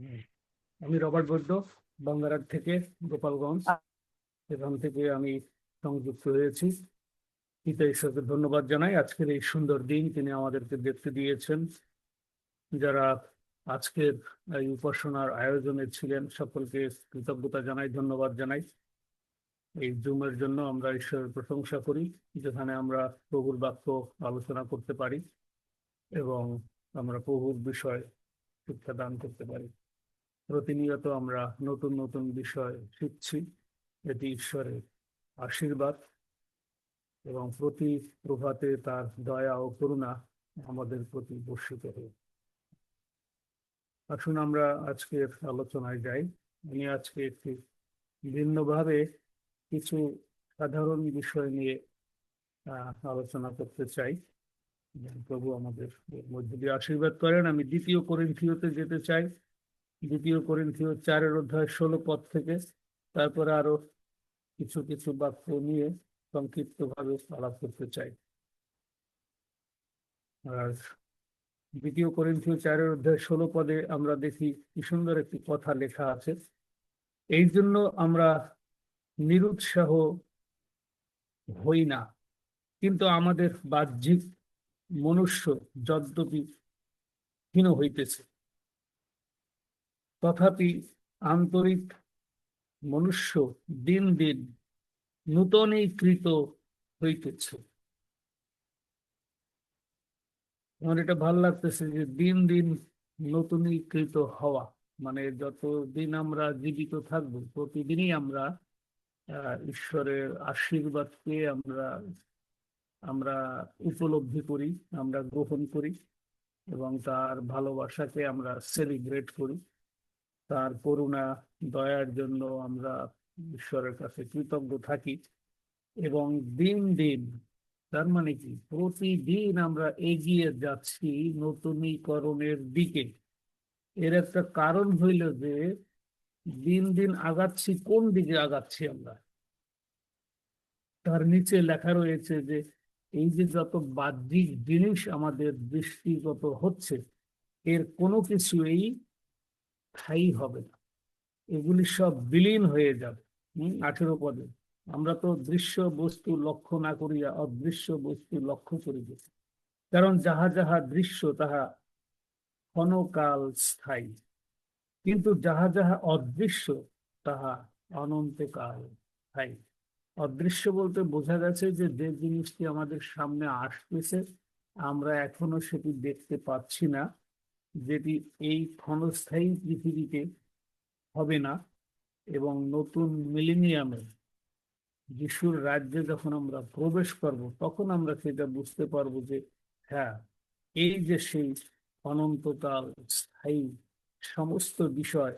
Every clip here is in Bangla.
হুম। আমি রবার্ট বৈদ্য, বাঙ্গারার থেকে, গোপালগঞ্জ। এখান থেকে আমি সংযুক্ত হয়েছি। পিতা ঈশ্বরকে ধন্যবাদ জানাই আজকের এই সুন্দর দিন তিনি আমাদেরকে দেখতে দিয়েছেন। যারা আজকের এই উপাসনার আয়োজনে ছিলেন সকলকে কৃতজ্ঞতা জানাই, ধন্যবাদ জানাই। এই জুমের জন্য আমরা ঈশ্বরের প্রশংসা করি, যেখানে আমরা প্রভুর বাক্য আলোচনা করতে পারি এবং আমরা প্রভুর বিষয় শিক্ষা দান করতে পারি। প্রতিনিয়ত আমরা নতুন নতুন বিষয় শিখছি। এটি ঈশ্বরের আশীর্বাদ এবং প্রতি প্রভাতে তার দয়া ও করুণা আমাদের প্রতি বর্ষিত হয়। আসুন আমরা আজকের আলোচনায় যাই। আমি আজকে একটি ভিন্নভাবে কিছু সাধারণ বিষয় নিয়ে আলোচনা করতে চাই। প্রভু আমাদের মধ্যে দিয়ে আশীর্বাদ করেন। আমি 2 করিন্থীয়তে যেতে চাই। 2 করিন্থীয় 4 অধ্যায় 16 পদ থেকে। তারপরে আরো কিছু কিছু বাক্য নিয়ে সংক্ষিপ্ত ভাবে আলাপ করতে চাই। আর 2 করিন্থীয় 4 অধ্যায় 16 পদে আমরা দেখি কি সুন্দর একটি কথা লেখা আছে। এই জন্য আমরা নিরুৎসাহ হই না, কিন্তু আমাদের বাহ্যিক মনুষ্য যদ্যপি ক্ষীণ হইতেছে, তথাপি আন্তরিক মনুষ্য দিন দিন নূতনীকৃত হইতেছে। আমার এটা ভালো লাগতেছে যে দিন দিন নতুনীকৃত হওয়া, মানে যতদিন আমরা জীবিত থাকবো প্রতিদিনই আমরা ঈশ্বরের আশীর্বাদকে আমরা আমরা উপলব্ধি করি, আমরা গ্রহণ করি এবং তার ভালোবাসাকে আমরা সেলিব্রেট করি। তার করুণা দয়ার জন্য আমরা ঈশ্বরের কাছে কৃতজ্ঞ থাকি এবং দিন দিন, তার মানে কি, প্রতিদিন আমরা এগিয়ে যাচ্ছি নতুনীকরণের দিকে। এর একটা কারণ হইল যে দিন দিন আগাচ্ছি, কোন দিকে আগাচ্ছি আমরা। তার নিচে লেখা রয়েছে যে এই যে যত বাহ্যিক জিনিস আমাদের দৃষ্টিগত হচ্ছে, এর কোনো কিছুই স্থায়ী হবে না, এগুলি সব বিলীন হয়ে যাবে। 18 পদে আমরা তো দৃশ্য বস্তু লক্ষ্য না করিয়া অদৃশ্য বস্তু লক্ষ্য করিব, কারণ যাহা যাহা দৃশ্য তাহা ক্ষণকাল স্থায়ী, কিন্তু যাহা যাহা অদৃশ্য তাহা অনন্তকাল স্থায়ী। অদৃশ্য বলতে বোঝা গেছে যে যে জিনিসটি আমাদের সামনে আসতেছে আমরা এখনো সেটি দেখতে পাচ্ছি না, যেটি এই ক্ষণস্থায়ী পৃথিবীতে হবে না। এবং নতুন মিলেনিয়ামে যিশুর রাজ্যে যখন আমরা প্রবেশ করব তখন আমরা সেটা বুঝতে পারবো যে হ্যাঁ, এই যে সেই অনন্তকাল স্থায়ী সমস্ত বিষয়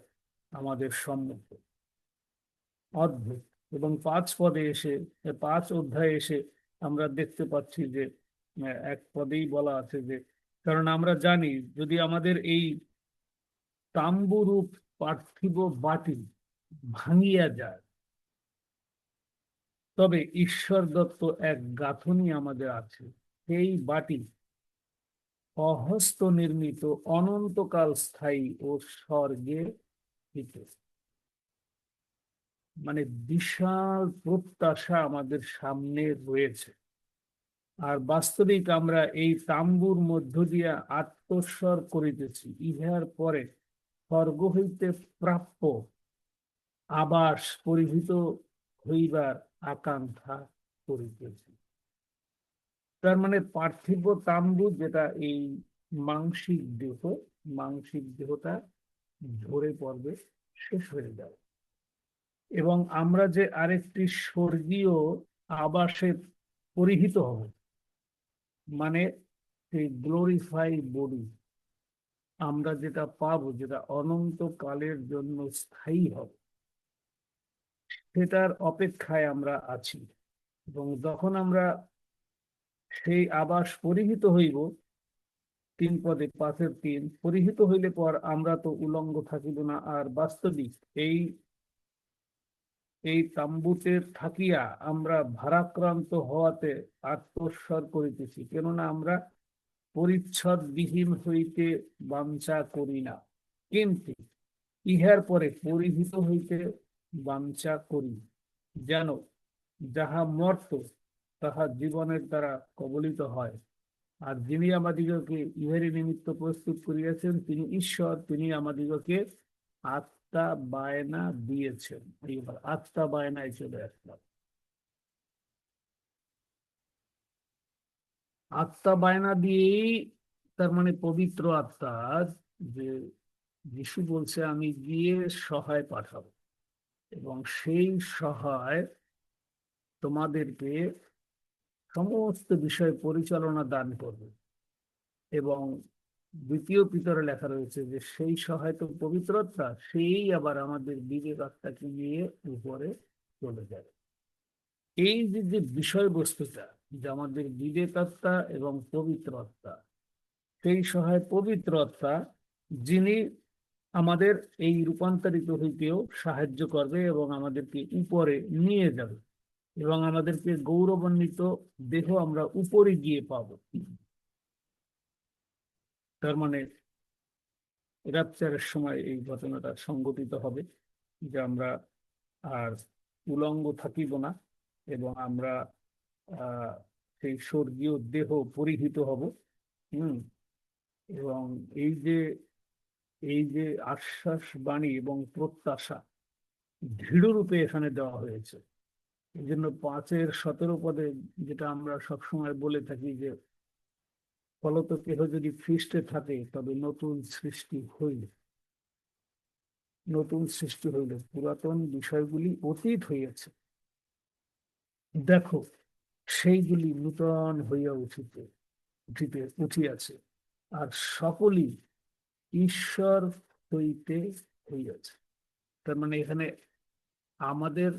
আমাদের সম্মুখে। অদ্ভুত। এবং 5 পদে এসে, 5 অধ্যায়ে এসে আমরা দেখতে পাচ্ছি যে 1 পদেই বলা আছে যে কারণ আমরা জানি যদি আমাদের এই তাম্বুরূপ পার্থিব বাটি ভাঙিয়া যায়, তবে ঈশ্বর দত্ত এক গাঁথনি আমাদের আছে, সেই বাটি অহস্ত নির্মিত, অনন্তকাল স্থায়ী ও স্বর্গে স্থিত। মানে বিশাল প্রত্যাশা আমাদের সামনে রয়েছে। আর বাস্তবিক আমরা এই তাম্বুর মধ্য দিয়া আত্মস্বর করিতেছি, ইহার পরে স্বর্গ হইতে প্রাপ্য আবাস পরিহিত হইবার আকাঙ্ক্ষা করিতেছি। তার মানে পার্থিব তাম্বু যেটা এই মাংসিক দেহ, মাংসিক দেহটা ঝরে পড়বে, শেষ হয়ে যাবে এবং আমরা যে আরেকটি স্বর্গীয় আবাসে পরিহিত হব, মানে সেই গ্লোরিফাই বডি আমরা যেটা পাবো, যেটা অনন্তকালের জন্য স্থায়ী হবে, সেটার অপেক্ষায় আমরা আছি। এবং যখন আমরা সেই আবাস পরিহিত হইব, 3 পদে 5-3, পরিহিত হইলে পর আমরা তো উলঙ্গ থাকিব না। আর বাস্তবিক এই এই তাম্বুতে থাকিয়া আমরা ভারাক্রান্ত হওয়াতে আত্মস্বর করিতেছি, কেননা আমরা পরিচ্ছদ বিহীন হইতে বাঞ্ছা করি না। কিন্তু ইহার পরে পরিহিত হইতে বাঞ্ছা করি, যেন যাহা মর্ত তাহা জীবনের দ্বারা কবলিত হয়। আর যিনি আমাদিগকে ইহারি নিমিত্ত প্রস্তুত করিয়াছেন তিনি ঈশ্বর, তিনি আমাদিগকে আত্মা বায়না দিয়েছেন। এইবার আত্মা বায়নায় চলে আসলাম। আত্মা বায়না দিয়েই, তার মানে পবিত্র আত্মা, যে যিশু বলছে আমি গিয়ে সহায় পাঠাবো এবং সেই সহায় তোমাদেরকে সমস্ত বিষয় পরিচালনা দান করবে। এবং দ্বিতীয় পিতরে লেখা রয়েছে যে সেই সহায় তো পবিত্রতা, সেই আবার আমাদের বিবেক আত্মাকে নিয়ে উপরে চলে যাবে। এই যে যে বিষয়বস্তুটা, যে আমাদের বিবেক আত্মা এবং পবিত্র আত্মা, সেই সহায় পবিত্র আত্মা যিনি আমাদের এই রূপান্তরিত হইতেও সাহায্য করবে এবং আমাদেরকে উপরে নিয়ে যাবে এবং আমাদেরকে গৌরবান্বিত দেহ আমরা উপরে গিয়ে পাব। তার মানে রাপ্চারের সময় এই ঘটনাটা সংঘটিত হবে যে আমরা আর উলঙ্গ থাকিব না এবং আমরা সেই স্বর্গীয় দেহ পরিহিত হব। হম এবং এই যে আশ্বাস বাণী এবং প্রত্যাশা দৃঢ়রূপে এখানে দেওয়া হয়েছে। এই জন্য 5:17 পদে যেটা আমরা সবসময় বলে থাকি যে ফলত কেহ যদি খ্রিস্টে থাকে তবে নতুন সৃষ্টি হইল। নতুন সৃষ্টি হইল, পুরাতন বিষয়গুলি অতীত হইয়াছে, দেখো সেইগুলি নূতন হইয়া উঠিয়াছে, আর সকলই ঈশ্বর হইতে হইয়াছে। তার মানে এখানে আমাদের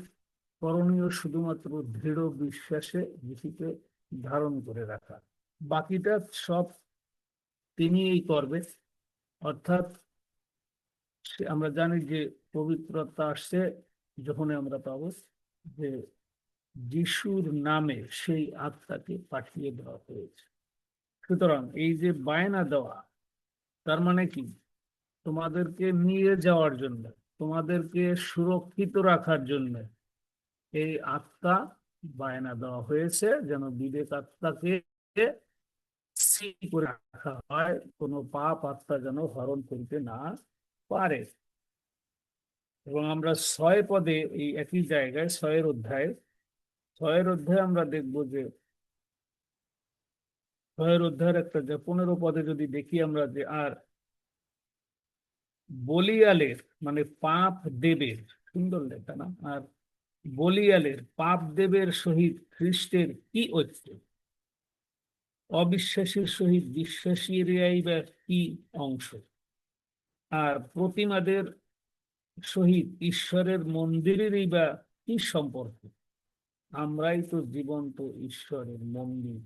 করণীয় শুধুমাত্র দৃঢ় বিশ্বাসে যিশুকে ধারণ করে রাখা, বাকিটা সব তিনিই করবে। অর্থাৎ আমরা জানি যে পবিত্রতা আসছে যখন আমরা পাবো যে যিশুর নামে সেই আত্মাকে পাঠিয়ে দেওয়া হয়েছে। সুতরাং এই যে বায়না দেওয়া, তার মানে কি, তোমাদেরকে নিয়ে যাওয়ার জন্য, তোমাদেরকে সুরক্ষিত রাখার জন্য এই আত্মা বায়না দেওয়া হয়েছে, যেন বিবেক আত্মাকে স্থির করে রাখা হয়, কোনো পাপ আত্মা যেন হরণ করিতে না পারে। এবং আমরা 6 পদে এই একই জায়গায় 6 অধ্যায়ে আমরা দেখব যে 6 অধ্যায়ের একটা যে 15 পদে যদি দেখি আমরা যে আর বলিয়ালের মানে পাপ দেবের, সুন্দর লেখা না, আর বলিয়ালের পাপ দেবের সহিত খ্রিস্টের কি ঐক্য, অবিশ্বাসীর সহিত বিশ্বাসীরাই বা কি অংশ, আর প্রতিমাদের সহিত ঈশ্বরের মন্দিরেরই বা কি সম্পর্ক? আমরাই তো জীবন্ত ঈশ্বরের মন্দির।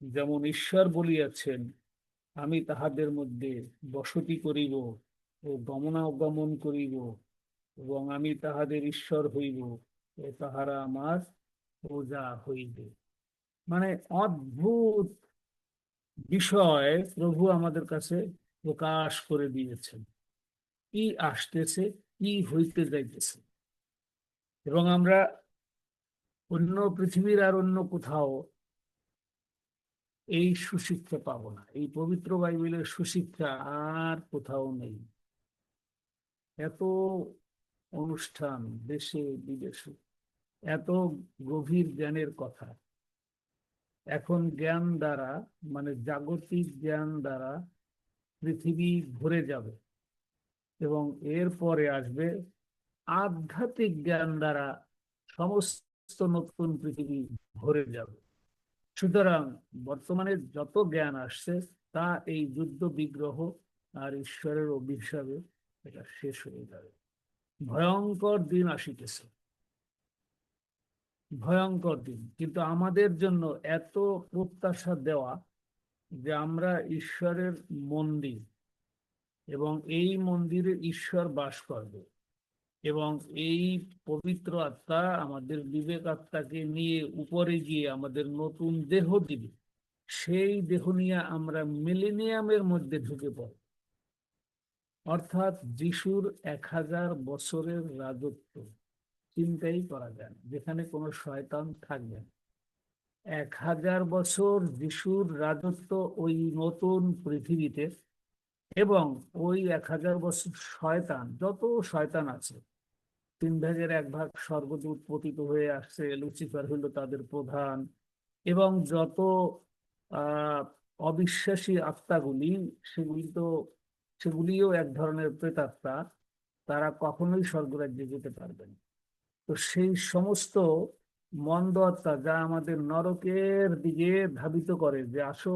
যেমন ঈশ্বর বলিয়াছেন আমি তাহাদের মধ্যে বসতি করিব ও গমনাগমন করিব এবং আমি তাহাদের ঈশ্বর হইব ও তাহারা আমার প্রজা হইবে। মানে অদ্ভুত বিষয় প্রভু আমাদের কাছে প্রকাশ করে দিয়েছেন, কি আসতেছে, কি হইতে যাইতেছে। এবং আমরা অন্য পৃথিবীর আর অন্য কোথাও এই সুশিক্ষা পাবো না। এই পবিত্র বাইবেলের সুশিক্ষা আর কোথাও নেই। এত অনুষ্ঠান দেশে বিদেশে, এত গভীর জ্ঞানের কথা এখন জ্ঞান দ্বারা, মানে জাগতিক জ্ঞান দ্বারা পৃথিবী ভরে যাবে এবং এরপরে আসবে আধ্যাত্মিক জ্ঞান দ্বারা সমস্ত নতুন পৃথিবী ভরে যাবে। সুতরাং বর্তমানে যত জ্ঞান আসছে তা এই যুদ্ধ বিগ্রহ আর ঈশ্বরের অভিশাপে এটা শেষ হয়ে যাবে। ভয়ঙ্কর দিন আসিতেছে, ভয়ঙ্কর দিন, কিন্তু আমাদের জন্য এত প্রত্যাশা দেওয়া যে আমরা ঈশ্বরের মন্দির এবং এই মন্দিরে ঈশ্বর বাস করবে এবং এই পবিত্র আত্মা আমাদের বিবেক আত্মাকে নিয়ে উপরে গিয়ে আমাদের নতুন দেহ দিবে। সেই দেহ নিয়ে আমরা মিলেনিয়ামের মধ্যে ঢুকে পড়ব, অর্থাৎ যিশুর 1000 বছরের রাজত্ব চিন্তাই করা যায় না, যেখানে কোনো শয়তান থাকবে না। 1000 বছর যিশুর রাজত্ব ওই নতুন পৃথিবীতে, এবং ওই 1000 বছর শয়তান, যত শয়তান আছে, 1/3 স্বর্গদূত পতিত হয়ে আসছে, লুচিফার হলো তাদের প্রধান, এবং যত আহ অবিশ্বাসী আত্মাগুলি, সেগুলি তো সেগুলিও এক ধরনের প্রেতাত্মা, তারা কখনোই স্বর্গরাজ্যে যেতে পারবে না। তো সেই সমস্ত মন্দ আত্মা যা আমাদের নরকের দিকে ধাবিত করে যে আসো,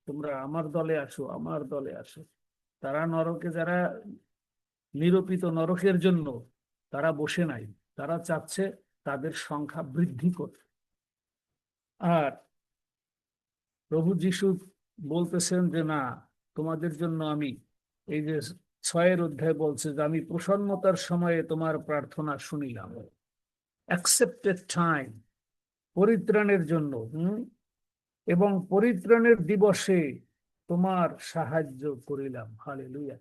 তোমরা আমার দলে আসো, আমার দলে আসো, তারা নরকে, যারা নিরূপিত নরকের জন্য তারা বসে নাই, তারা চাচ্ছে তাদের সংখ্যা বৃদ্ধি করতে। আর প্রভু যিশু বলতেছেন যে না, তোমাদের জন্য আমি, এই যে 6 অধ্যায় বলছে যে আমি প্রসন্নতার সময়ে তোমার প্রার্থনা শুনিলাম, অ্যাকসেপ্টেড টাইম, পরিত্রাণের জন্য, এবং পরিত্রাণের দিবসে তোমার সাহায্য করিলাম। হালেলুয়া।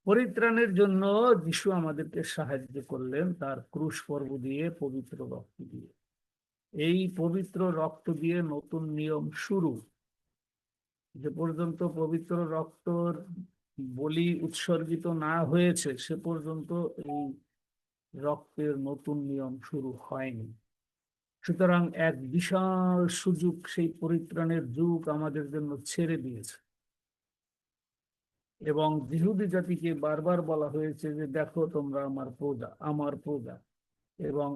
পরিত্রাণের জন্য যিশু আমাদেরকে সাহায্য করলেন তার ক্রুশ পর্ব দিয়ে, পবিত্র রক্ত দিয়ে। এই পবিত্র রক্ত দিয়ে নতুন নিয়ম শুরু। যে পর্যন্ত পবিত্র রক্তর বলি উৎসর্গিত না হয়েছে, সে পর্যন্ত এই রক্তের নতুন নিয়ম শুরু হয়নি। সুতরাং এক বিশাল সুযোগ, সেই পরিত্রাণের যুগ আমাদের জন্য ছেড়ে দিয়েছে। এবং যিহুদি জাতিকে বারবার বলা হয়েছে যে দেখো, তোমরা আমার প্রজা, আমার প্রজা, এবং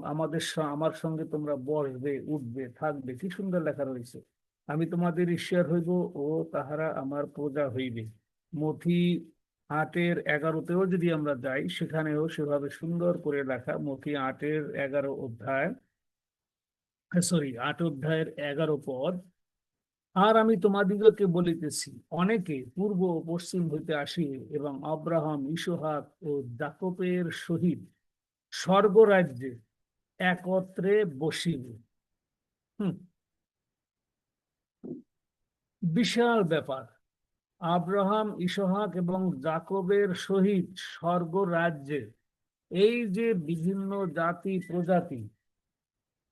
আমার সঙ্গে তোমরা বসবে, উঠবে, থাকবে। কি সুন্দর লেখা রয়েছে, আমি তোমাদের ঈশ্বর হইব ও তাহারা আমার প্রজা হইবে। মথি 8:11-তেও যদি আমরা যাই, সেখানেও সেভাবে সুন্দর করে লেখা। মথি 8:11 অধ্যায়, সরি, 8 অধ্যায়ের 11 পদ। আর আমি তোমাদিগকে বলিতেছি, অনেকে পূর্ব ও পশ্চিম হইতে আসিবে এবং আব্রাহাম, ইসহাক ও যাকোবের সহিত স্বর্গরাজ্যে একত্রে বসিবে। হুম, বিশাল ব্যাপার। আব্রাহাম, ইসহাক এবং যাকোবের সহিত স্বর্গরাজ্যে, এই যে বিভিন্ন জাতি প্রজাতি,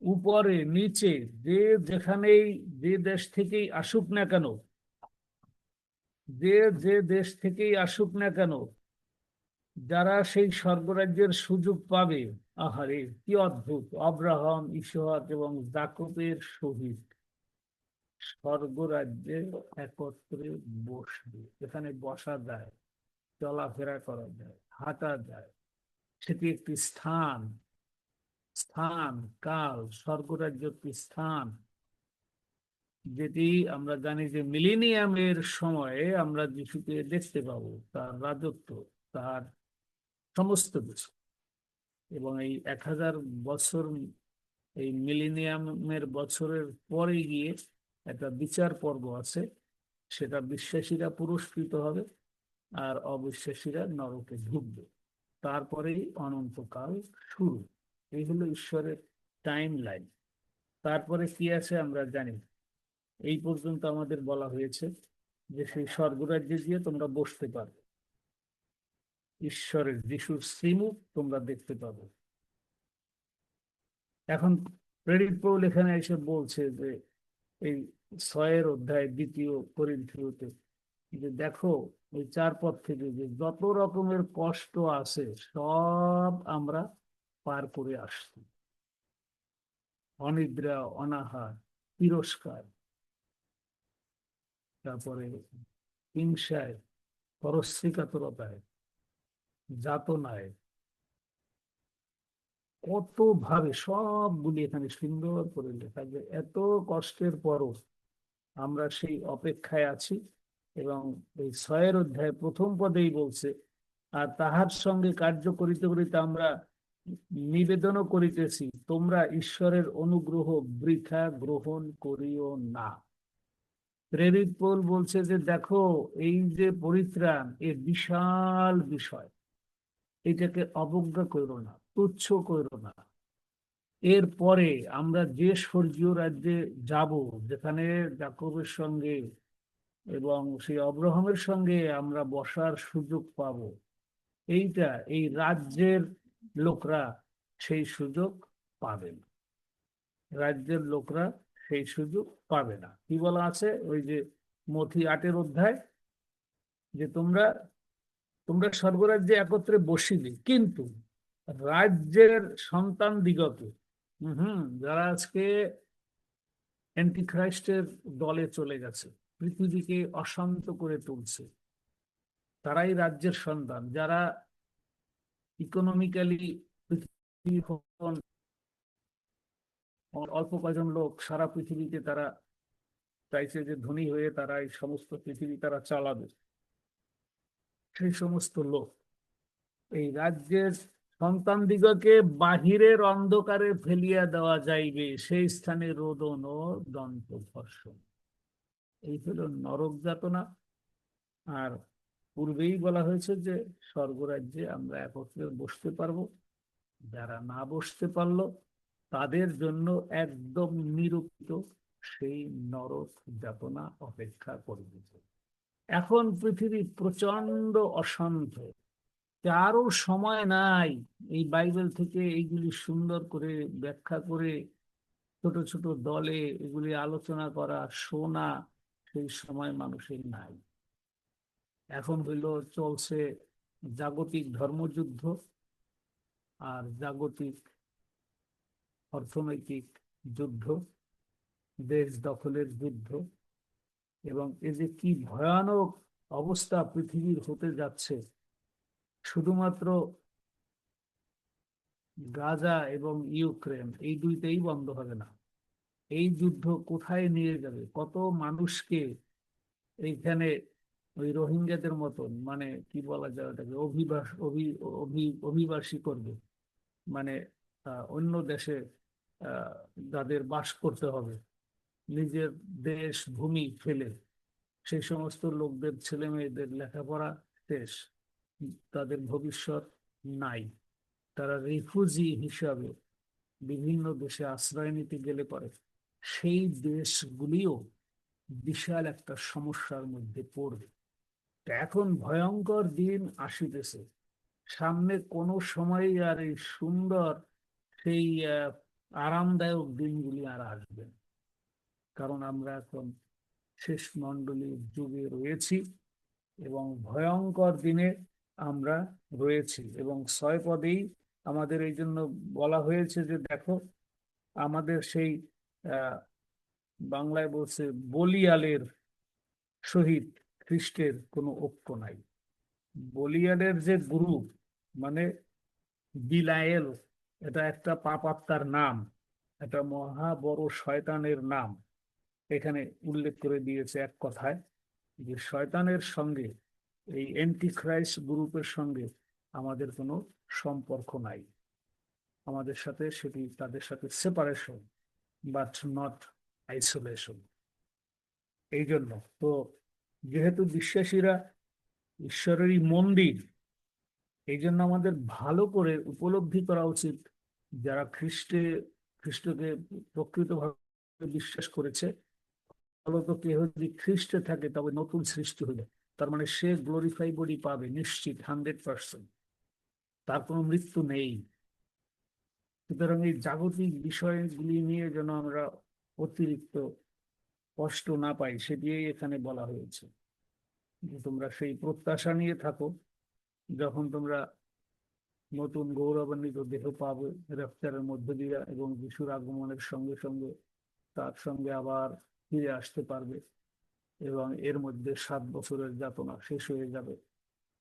উপরে নিচে, যে যেখানেই, যে দেশ থেকেই আসুক না কেন, যে যে দেশ থেকেই আসুক না কেন, যারা সেই স্বর্গরাজ্যের সুযোগ পাবে, আহারে কি অদ্ভুত! আব্রাহাম, ইসহাক এবং যাকোবের সহিত স্বর্গরাজ্যে একত্রে বসবে। এখানে বসা যায়, চলাফেরা করা যায়, হাঁটা যায়। সেটি একটি স্থান, স্থান কাল, স্বর্গরাজ্য একটি স্থান, যেটি আমরা জানি যে মিলেনিয়ামের সময়ে আমরা যিশুকে দেখতে পাবো, তার রাজত্ব, তার সমস্ত কিছু। এবং এই 1000 বছর, এই মিলেনিয়ামের বছরের পরে গিয়ে একটা বিচার পর্ব আছে, সেটা বিশ্বাসীরা পুরস্কৃত হবে আর অবিশ্বাসীরা নরকে ঢুকবে। তারপরেই অনন্তকাল শুরু। এই হলো ঈশ্বরের টাইম লাইন। তারপরে কি আছে আমরা জানি। এই পর্যন্ত আমাদের বলা হয়েছে যে সেই স্বর্গরাজ্যে গিয়ে তোমরা বসতে পারবে, ঈশ্বরের, যিশুর শ্রীমুখ তোমরা দেখতে পাবে। এখন প্রেরিত পৌল এখানে এসে বলছে যে এই 6 অধ্যায় 2 করিন্থীয়তে, যে দেখো ওই 4 পদ থেকে যে যত রকমের কষ্ট আছে সব আমরা পার করে আসছি। অনিদ্রা, অনাহার, তিরস্কার, তারপরে হিংসায়, পরশ্রীকাতরতায়, যাতনায়, কত ভাবে সবগুলি এখানে সুন্দর করে লেখা, যে এত কষ্টের পরও আমরা সেই অপেক্ষায় আছি। এবং এই 6 অধ্যায় প্রথম পদেই বলছে, আর তাহার সঙ্গে কার্য করিতে করিতে আমরা নিবেদনও করিতেছি, তোমরা ঈশ্বরের অনুগ্রহ বৃথা গ্রহণ করিও না। প্রেরিত পৌল বলছে যে দেখো, এই যে পরিত্রাণ, এ বিশাল বিষয়, এটাকে অবজ্ঞা করো না, তুচ্ছ করো না। এরপরে আমরা যে স্বর্গীয় রাজ্যে যাব, যেখানে যাকবের সঙ্গে এবং সেই অব্রাহামের সঙ্গে আমরা বসার সুযোগ পাব, এই রাজ্যের লোকরা সেই সুযোগ পাবে না। রাজ্যের লোকরা সেই সুযোগ পাবে না। কি বলা আছে ওই যে মথি 8 অধ্যায়, যে তোমরা তোমরা স্বর্গরাজ্যে একত্রে বসিবে, কিন্তু রাজ্যের সন্তান দিগকে, যারা আজকে অ্যান্টিখ্রাইস্টের দলে চলে গেছে, পৃথিবীকে অশান্ত করে তুলছে, তারাই রাজ্যের সন্তান। যারা ইকোনমিক্যালি পৃথিবী অল্প কয়েকজন লোক সারা পৃথিবীতে তারা চাইছে যে ধনী হয়ে তারা এই সমস্ত পৃথিবী তারা চালাবে, সেই সমস্ত লোক এই রাজ্যের সন্তানদিগকে বাহিরের অন্ধকারে ফেলিয়া দেওয়া যাইবে, সেই স্থানে রোদন ও দন্ত ভর্ষণ। এই হলো নরক যাতনা। আর পূর্বেই বলা হয়েছে যে স্বর্গরাজ্যে আমরা একত্রে বসতে পারবো। যারা না বসতে পারলো তাদের জন্য একদম নিরূপিত সেই নরক যাতনা অপেক্ষা করবে। এখন পৃথিবী প্রচন্ড অশান্ত, কারো সময় নাই এই বাইবেল থেকে এইগুলি সুন্দর করে ব্যাখ্যা করে ছোট ছোট দলে এগুলি আলোচনা করা, শোনা, সেই সময় মানুষের নাই। এখন চলছে জাগতিক ধর্মযুদ্ধ আর জাগতিক অর্থনৈতিক যুদ্ধ, দেশ দখলের যুদ্ধ। এবং এই যে কি ভয়ানক অবস্থা পৃথিবীর হতে যাচ্ছে, শুধুমাত্র গাজা এবং ইউক্রেন এই দুইটাই বন্ধ হবে না। এই যুদ্ধ কোথায় নিয়ে যাবে, কত মানুষকে এইখানে ওই রোহিঙ্গাদের মতন, মানে কি বলা যায় ওটাকে, অভিবাসী করবে, মানে অন্য দেশে যাদের বাস করতে হবে, নিজের দেশ ভূমি ফেলে, সেই সমস্ত লোকদের ছেলে মেয়েদের লেখাপড়া শেষ, তাদের ভবিষ্যৎ নাই। তারা রিফিউজি হিসাবে বিভিন্ন দেশে আশ্রয় নিতে গেলে পরে সেই দেশগুলিও বিশাল একটা সমস্যার মধ্যে পড়বে। এখন ভয়ঙ্কর দিন আসিতেছে সামনে, কোনো সময় আর এই সুন্দর সেই আরামদায়ক দিনগুলি আর আসবে না। কারণ আমরা এখন শেষ মণ্ডলীর যুগে রয়েছি এবং ভয়ঙ্কর দিনে আমরা রয়েছি। এবং 6 পদেই আমাদের এই জন্য বলা হয়েছে যে দেখো, আমাদের সেই বাংলায় বলছে বলিয়ালের সহিত খ্রিস্টের কোনো ঐক্য নাই। বলিয়ালের যে গ্রুপ, মানে বিলায়েল, এটা একটা পাপাত্মার নাম, এটা মহা বড় শয়তানের নাম। এখানে উল্লেখ করে দিয়েছে এক কথায় যে শয়তানের সঙ্গে এই অ্যান্টিখ্রাইস্ট গ্রুপের সঙ্গে আমাদের কোনো সম্পর্ক নাই। আমাদের সাথে সেটি তাদের সাথে সেপারেশন, বাট নট আইসোলেশন। এই জন্য তো যেহেতু বিশ্বাসীরা ঈশ্বরেরই মন্দির, এই জন্য আমাদের ভালো করে উপলব্ধি করা উচিত, যারা খ্রিস্টকে প্রকৃতভাবে বিশ্বাস করেছে, ফলত কেহ যদি খ্রিস্টে থাকে তবে নতুন সৃষ্টি হইল, তার মানে সে গ্লোরিফাই বডি পাবে নিশ্চিত 100%, তার কোনো মৃত্যু নেই। সুতরাং এই জাগতিক বিষয়গুলি নিয়ে যেন আমরা অতিরিক্ত কষ্ট না পাই, সেটিই এখানে বলা হয়েছে যে তোমরা সেই প্রত্যাশা নিয়ে থাকো, যখন তোমরা নতুন গৌরবান্বিত দেহ পাবে র্যাপচারের মধ্য দিয়ে, এবং যিশুর আগমনের সঙ্গে সঙ্গে তার সঙ্গে আবার ফিরে আসতে পারবে, এবং এর মধ্যে 7 বছরের যাতনা শেষ হয়ে যাবে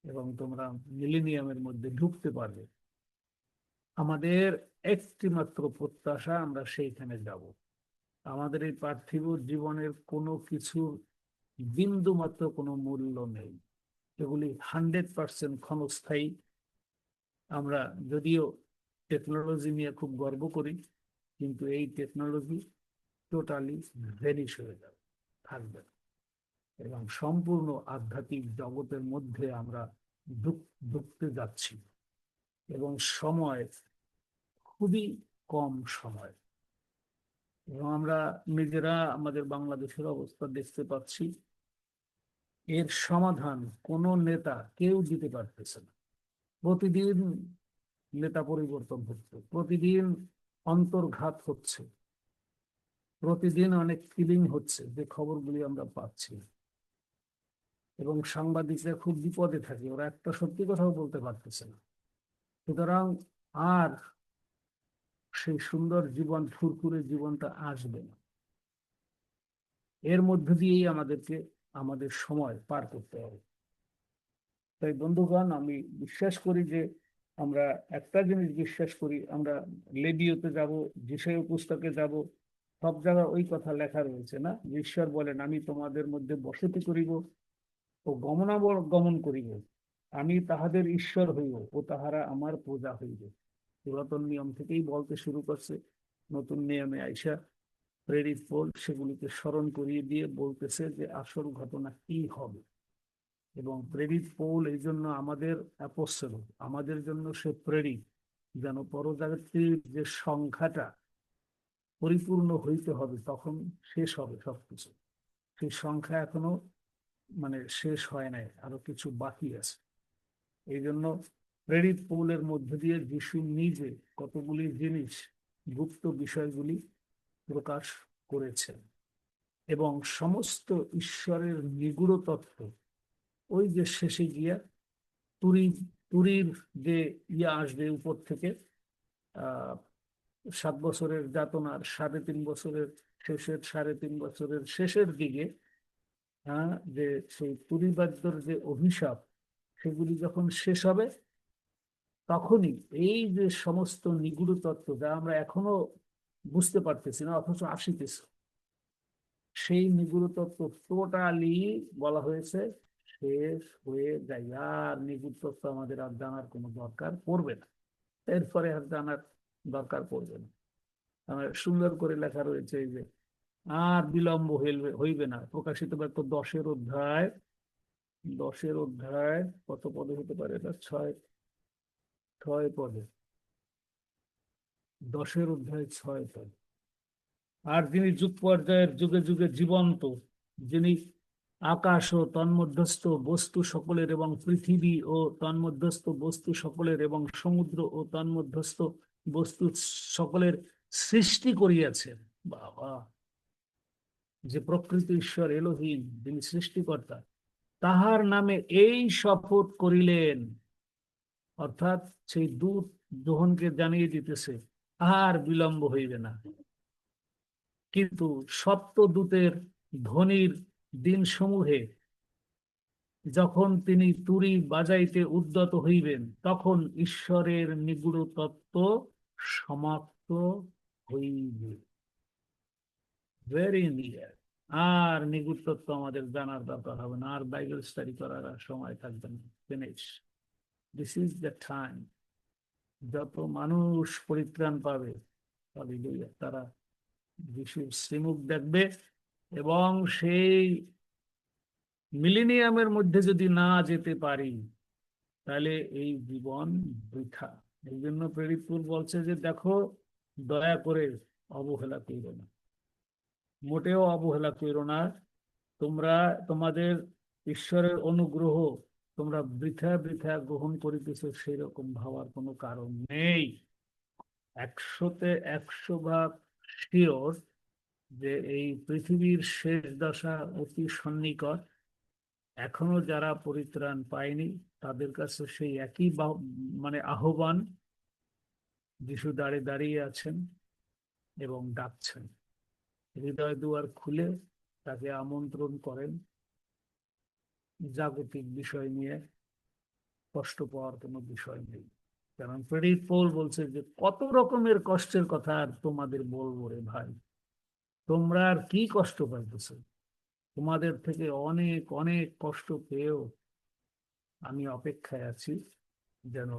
এবং তোমরা মিলেনিয়ামের মধ্যে ঢুকতে পারবে। আমাদের একটি মাত্র প্রত্যাশা, আমরা সেইখানে যাব। আমাদের এই পার্থিব জীবনের কোনো কিছু বিন্দু মাত্র কোনো মূল্য নেই, এগুলি 100% ক্ষণস্থায়ী। আমরা যদিও টেকনোলজি নিয়ে খুব গর্ব করি, কিন্তু এই টেকনোলজি টোটালি ভ্যানিশ হয়ে যাবে, থাকবে না। এবং সম্পূর্ণ আধ্যাত্মিক জগতের মধ্যে আমরা ঢুকতে যাচ্ছি, এবং সময় খুবই কম সময়। এবং আমরা নিজেরা আমাদের বাংলাদেশের অবস্থা দেখতে পাচ্ছি, এর সমাধান কোনো নেতা কেউ দিতে পারতেছে না। প্রতিদিন নেতা পরিবর্তন হচ্ছে, প্রতিদিন অন্তর্ঘাত হচ্ছে, প্রতিদিন অনেক কিলিং হচ্ছে, যে খবরগুলি আমরা পাচ্ছি। এবং সাংবাদিকরা খুব বিপদে থাকে, ওরা একটা সত্যি কথাও বলতে পারতেছে না। সুতরাং আর সেই সুন্দর জীবন, ফুরফুরে জীবনটা আসবে না। এর মধ্য দিয়েই আমাদেরকে আমাদের সময় পার করতে হবে। তাই বন্ধুগণ, আমি বিশ্বাস করি যে আমরা একটা জিনিস বিশ্বাস করি, আমরা লেবিওতে যাব, যিশায় পুস্তকে যাব, সব জায়গায় ওই কথা লেখা রয়েছে না, যে ঈশ্বর বলেন, আমি তোমাদের মধ্যে বসতি করিব ও গমনাগমন করিব, আমি তাহাদের ঈশ্বর হইব ও তাহারা আমার প্রজা হইবে। পুরাতন নিয়ম থেকেই বলতে শুরু করছে, নতুন নিয়মে আইসা প্রেরিত পৌল সেগুলিকে স্মরণ করিয়ে দিয়ে বলতেছে যে আসল ঘটনা কি হবে। এবং প্রেরিত পৌল এই জন্য আমাদের অ্যাপোস্টল, আমাদের জন্য সে প্রেরিত, যেন পরজাগতির যে সংখ্যাটা পরিপূর্ণ হইতে হবে, তখন শেষ হবে সবকিছু, সেই সংখ্যা এখনো মানে শেষ হয় নাই, আরো কিছু বাকি আছে। এই জন্য প্রেরিত পৌলের মধ্য দিয়ে যিশু নিজে কতগুলি জিনিস, গুপ্ত বিষয়গুলি প্রকাশ করেছেন। এবং সমস্ত ঈশ্বরের নিগূঢ় তত্ত্ব ওই যে শেষে গিয়া তুরি তুরির যে আসবে উপর থেকে, 7 বছরের যাতনার 3.5 বছরের শেষের, 3.5 বছরের শেষের দিকে, হ্যাঁ, যে সেই তুরিবাদ্যর যে অভিশাপ, সেগুলি যখন শেষ হবে, তখনই এই যে সমস্ত নিগূঢ় তত্ত্ব যা আমরা এখনো বুঝতে পারতেছি না অথচ আসিতেছে, সেই নিগূঢ় তত্ত্ব টোটালি বলা হয়েছে শেষ হয়ে যায়। আর নিগূঢ় তত্ত্ব আমাদের আর জানার কোনো দরকার পড়বে না, এরপরে আর জানার দরকার পড়বে না। সুন্দর করে লেখা রয়েছে এই যে আর বিলম্ব হইবে না, প্রকাশিত বাক্য 10 অধ্যায়, 10 অধ্যায় কত পদে হতে পারে এটা, 6 পদে, 10 অধ্যায় 6 পদ। আর যিনি যুগ পর্যায়ের যুগে যুগে জীবন্ত, যিনি আকাশ ও তন্মধ্যস্থ বস্তু সকলের এবং পৃথিবী ও তন্মধ্যস্থ বস্তু সকলের এবং সমুদ্র ও তন্মধ্যস্থ বস্তু সকলের সৃষ্টি করিয়াছেন। বাবা, যে প্রকৃত ঈশ্বর এলোহিম, যিনি সৃষ্টিকর্তা, তাহার নামে এই শপথ করিলেন, অর্থাৎ সেই দূত যোহনকে জানিয়ে দিতেছে আর বিলম্ব হইবে না। কিন্তু সপ্তদূতের ধ্বনির দিন সমূহে যখন তিনি তুরি বাজাইতে উদ্যত হইবেন, তখন ঈশ্বরের নিগূঢ় তত্ত্ব সমাপ্ত হইবে। Very near. আর নিগূঢ় তত্ত্ব আমাদের জানার দরকার হবে না, আর বাইবেল স্টাডি করার আর সময় থাকবে না। Finish. This is the time. যত মানুষ পরিত্রাণ পাবে, হালেলুয়া, তারা যিশুর শ্রীমুখ দেখবে। এবং সেই মিলেনিয়ামের মধ্যে যদি না যেতে পারি, তাহলে এই জীবন বৃথা। এই জন্য প্রেরিত পৌল বলছে যে দেখো, দয়া করে অবহেলা করো না, মোটেও অবহেলা করো না। তোমরা তোমাদের ঈশ্বরের অনুগ্রহ তোমরা বৃথা বৃথা গ্রহণ করিতেছ, সেই রকম ভাবার কোনো কারণ নেই। 100-তে 100 ভাগ শিওর যে এই পৃথিবীর শেষ দশা অতি সন্নিকট। এখনো যারা পরিত্রাণ পায়নি, তাদের কাছে সেই একই মানে আহ্বান। যিশু দাঁড়িয়ে দাঁড়িয়ে আছেন এবং ডাকছেন, হৃদয় দুয়ার খুলে তাকে আমন্ত্রণ করেন। জাগতিক বিষয় নিয়ে কষ্ট পাওয়ার কোনো বিষয় নেই, কারণ প্রেরিত পৌল বলছে যে কত রকমের কষ্টের কথা আর তোমাদের বলবো রে ভাই, তোমরা আর কি কষ্ট পাইতেছো, তোমাদের থেকে অনেক অনেক কষ্ট পেয়েও আমি অপেক্ষায় আছি, যেন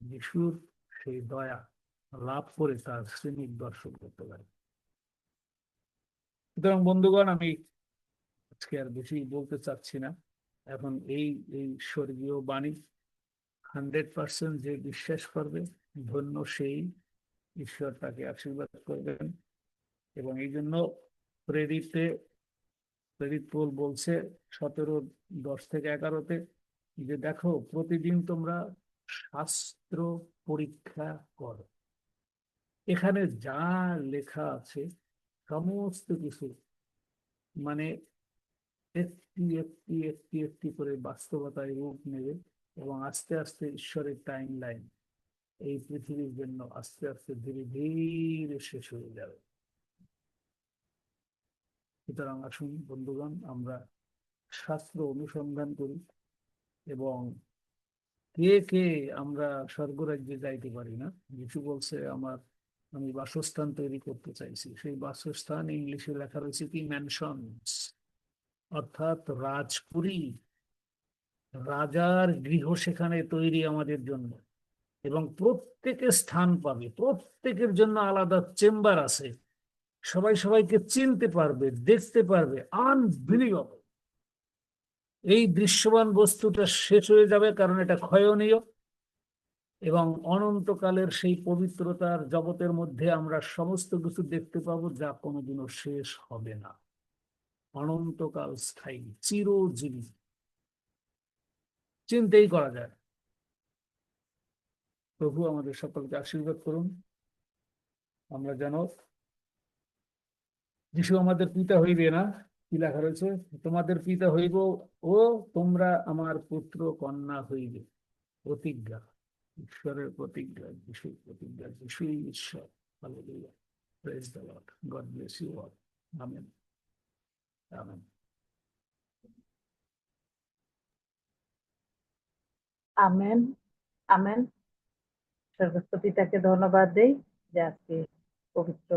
যিশুর সেই দয়া লাভ করে তার শ্রেণীর দর্শন করতে পারে। সুতরাং বন্ধুগণ, আমি আজকে আর বেশি বলতে চাচ্ছি না। এখন এই এই স্বর্গীয় বাণী 100% যে বিশ্বাস করবে, ধন্য সেই, ঈশ্বর তাকে আশীর্বাদ করবেন। এবং এই জন্য প্রেরিত পৌল বলছে 17:10-11-তে যে দেখো, প্রতিদিন তোমরা শাস্ত্র পরীক্ষা কর। এখানে যা লেখা আছে সমস্ত কিছু মানে একটি একটি একটি একটি করে বাস্তবতায় রূপ নেবে, এবং আস্তে আস্তে ঈশ্বরের টাইম লাইন এই পৃথিবীর জন্য আস্তে আস্তে ধীরে ধীরে শেষ হয়ে যাবে। সুতরাং আসুন বন্ধুগণ, আমরা শাস্ত্র অনুসন্ধান করি, এবং কে কে আমরা স্বর্গরাজ্যে যাইতে পারি না? যিশু বলছে, আমি বাসস্থান তৈরি করতে চাইছি। সেই বাসস্থান ইংলিশে লেখা রয়েছে কি? ম্যানশনস, অর্থাৎ রাজপুরী, রাজার গৃহ সেখানে তৈরি আমাদের জন্য। এবং প্রত্যেকে স্থান পাবে, প্রত্যেকের জন্য আলাদা চেম্বার আছে, সবাই সবাইকে চিনতে পারবে, দেখতে পারবে। আনবিলিভেবল! এই দৃশ্যমান বস্তুটা শেষ হয়ে যাবে, কারণ এটা ক্ষয়নীয়, এবং অনন্তকালের সেই পবিত্রতার জগতের মধ্যে আমরা সমস্ত কিছু দেখতে পাবো, যা কোনোদিনও শেষ হবে না। অনন্তকাল স্থায়ী, চিরজীবী, চিন্তাই করা যায়। প্রভু আমাদের সকলকে আশীর্বাদ করুন। আমরা যেন, যিশু আমাদের পিতা হইবে না, কি লেখা রয়েছে? তোমাদের পিতা হইব ও তোমরা আমার পুত্র কন্যা হইবে। প্রতিজ্ঞা, ঈশ্বরের প্রতিজ্ঞা, যিশুর প্রতিজ্ঞা। যিশুই ঈশ্বর। Hallelujah. Praise the Lord. God bless you all. Amen. Amen. Amen. Amen. স্বর্গস্থ পিতাকে ধন্যবাদ দেই যে আজকে পবিত্র